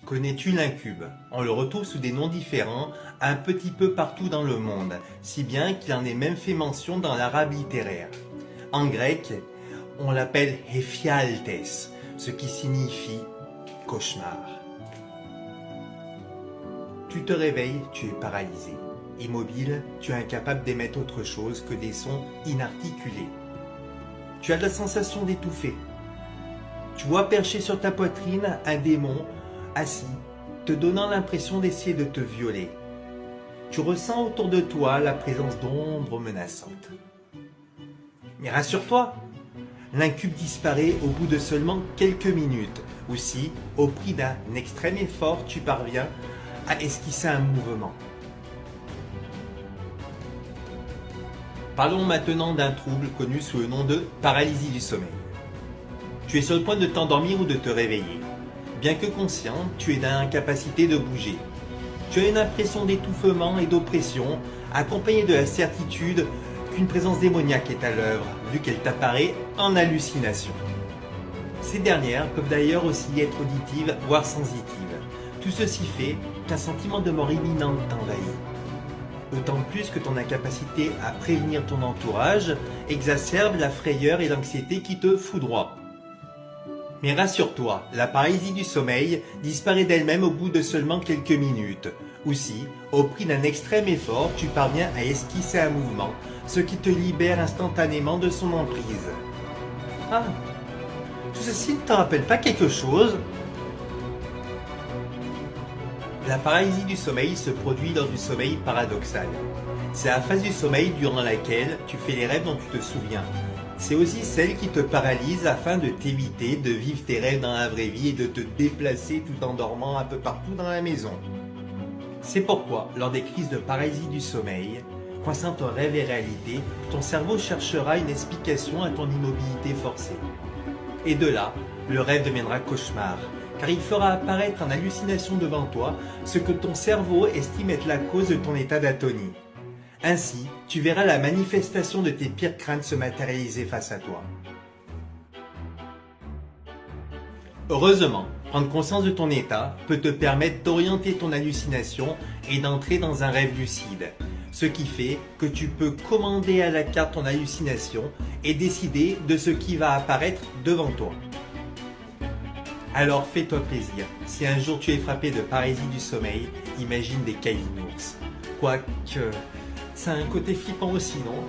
Connais-tu l'incube? On le retrouve sous des noms différents un petit peu partout dans le monde, si bien qu'il en est même fait mention dans l'arabe littéraire. En grec, on l'appelle Ephialtes, ce qui signifie cauchemar. Tu te réveilles, tu es paralysé. Immobile, tu es incapable d'émettre autre chose que des sons inarticulés. Tu as la sensation d'étouffer. Tu vois perché sur ta poitrine un démon assis, te donnant l'impression d'essayer de te violer. Tu ressens autour de toi la présence d'ombres menaçantes. Mais rassure-toi, l'incube disparaît au bout de seulement quelques minutes. Aussi, au prix d'un extrême effort, tu parviens à esquisser un mouvement. Parlons maintenant d'un trouble connu sous le nom de paralysie du sommeil. Tu es sur le point de t'endormir ou de te réveiller. Bien que conscient, tu es dans l'incapacité de bouger. Tu as une impression d'étouffement et d'oppression, accompagnée de la certitude qu'une présence démoniaque est à l'œuvre, vu qu'elle t'apparaît en hallucination. Ces dernières peuvent d'ailleurs aussi être auditives, voire sensitives. Tout ceci fait qu'un sentiment de mort imminente t'envahit. D'autant plus que ton incapacité à prévenir ton entourage exacerbe la frayeur et l'anxiété qui te foudroient. Mais rassure-toi, la paralysie du sommeil disparaît d'elle-même au bout de seulement quelques minutes. Aussi, au prix d'un extrême effort, tu parviens à esquisser un mouvement, ce qui te libère instantanément de son emprise. Ah, tout ceci ne te rappelle pas quelque chose? La paralysie du sommeil se produit lors du sommeil paradoxal. C'est la phase du sommeil durant laquelle tu fais les rêves dont tu te souviens. C'est aussi celle qui te paralyse afin de t'éviter de vivre tes rêves dans la vraie vie et de te déplacer tout en dormant un peu partout dans la maison. C'est pourquoi, lors des crises de paralysie du sommeil, coincant ton rêve et réalité, ton cerveau cherchera une explication à ton immobilité forcée. Et de là, le rêve deviendra cauchemar, car il fera apparaître en hallucination devant toi ce que ton cerveau estime être la cause de ton état d'atonie. Ainsi, tu verras la manifestation de tes pires craintes se matérialiser face à toi. Heureusement, prendre conscience de ton état peut te permettre d'orienter ton hallucination et d'entrer dans un rêve lucide. Ce qui fait que tu peux commander à la carte ton hallucination et décider de ce qui va apparaître devant toi. Alors fais-toi plaisir. Si un jour tu es frappé de paralysie du sommeil, imagine des câlinours. Quoique, ça a un côté flippant aussi, non ?